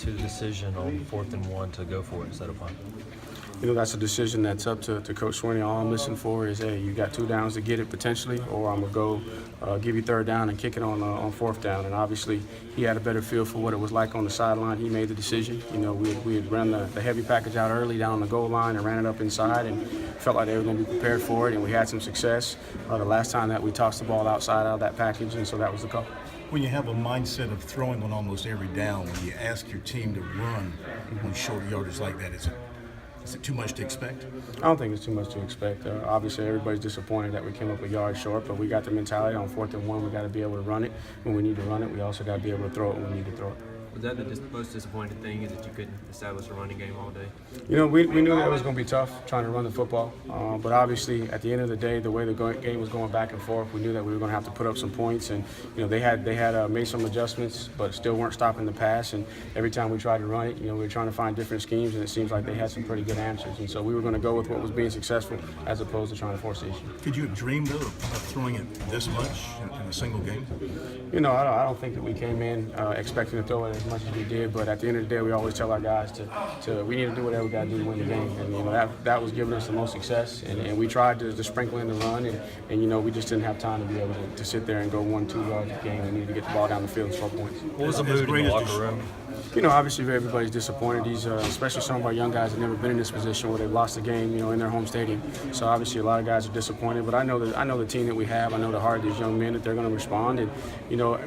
to the decision on 4th and 1 to go for it instead of punt? That's a decision that's up to Coach Swinney. All I'm listening for is, hey, you got 2 downs to get it potentially, or I'm going to go give you 3rd down and kick it on 4th down. And obviously, he had a better feel for what it was like on the sideline. He made the decision. We had run the heavy package out early down on the goal line and ran it up inside and felt like they were going to be prepared for it, and we had some success. The last time that we tossed the ball outside out of that package, and so that was the call. When you have a mindset of throwing on almost every down, when you ask your team to run on short yardage like that, is it too much to expect? I don't think it's too much to expect. Obviously, everybody's disappointed that we came up a yard short, but we got the mentality on 4th and 1. We got to be able to run it when we need to run it. We also got to be able to throw it when we need to throw it. Was that the most disappointing thing, is that you couldn't establish a running game all day? We knew that it was going to be tough trying to run the football, but obviously at the end of the day, the way the game was going back and forth, we knew that we were going to have to put up some points, and they had made some adjustments, but still weren't stopping the pass. And every time we tried to run it, we were trying to find different schemes, and it seems like they had some pretty good answers. And so we were going to go with what was being successful as opposed to trying to force the issue. Could you have dreamed though of throwing it this much in a single game? I don't think that we came in expecting to throw it as much as we did, but at the end of the day, we always tell our guys to we need to do whatever we got to do to win the game. And that was giving us the most success, and we tried to sprinkle in the run, and we just didn't have time to be able to sit there and go 1-2 yards a game. We needed to get the ball down the field and score points. What was the mood in the locker room? Obviously everybody's disappointed. Especially some of our young guys have never been in this position where they've lost a game, in their home stadium. So obviously a lot of guys are disappointed. But I know the team that we have. I know the heart of these young men, that they're going to respond. And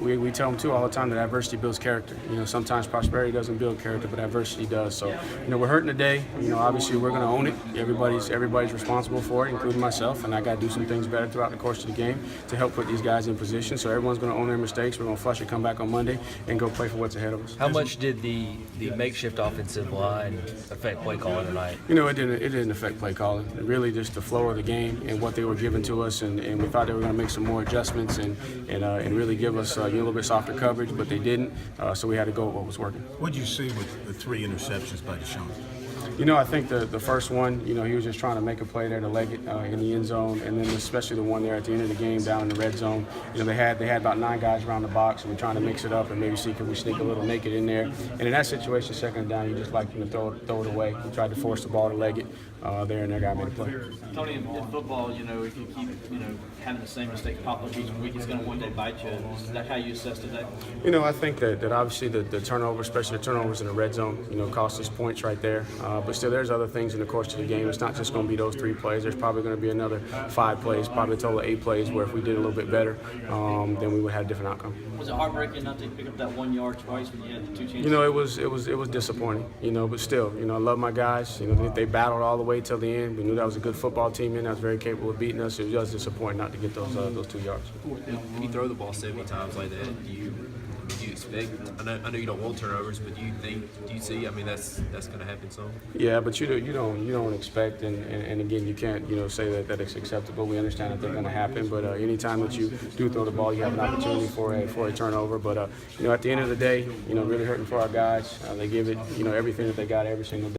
we tell them too all the time that adversity builds character. Sometimes prosperity doesn't build character, but adversity does. So we're hurting today. Obviously we're going to own it. Everybody's responsible for it, including myself. And I got to do some things better throughout the course of the game to help put these guys in position. So everyone's going to own their mistakes. We're going to flush it, come back on Monday, and go play for what's ahead of us. How much did the makeshift offensive line affect play calling tonight? It didn't affect play calling. It really just the flow of the game and what they were giving to us, and we thought they were going to make some more adjustments and really give us a little bit softer coverage, but they didn't. So we had to go with what was working. What did you see with the 3 interceptions by Deshaun? I think the first one, he was just trying to make a play there to leg it in the end zone, and then especially the one there at the end of the game down in the red zone. They had about 9 guys around the box, and we're trying to mix it up and maybe see could we sneak a little naked in there. And in that situation, 2nd down, you just like to throw it away. You tried to force the ball to leg it there, and their guy made a play. Tony, in football, if you keep having the same mistake pop up each week, it's going to one day bite you. Is that how you assess today? I think that obviously the turnover, especially the turnovers in the red zone, cost us points right there. But still, there's other things in the course of the game. It's not just going to be those 3 plays. There's probably going to be another 5 plays, probably a total of 8 plays, where if we did a little bit better, then we would have a different outcome. Was it heartbreaking not to pick up that 1 yard twice when you had the 2 chances? It was disappointing. But still, I love my guys. They battled all the way till the end. We knew that was a good football team, and that was very capable of beating us. It was just disappointing not to get those 2 yards. When you throw the ball 70 times like that, do you expect? I know you don't want turnovers, but do you see? That's going to happen soon. Yeah, but you don't expect, and again, you can't say that it's acceptable. We understand that they're going to happen, but anytime that you do throw the ball, you have an opportunity for a turnover. But at the end of the day, really hurting for our guys. They give it everything that they got every single day.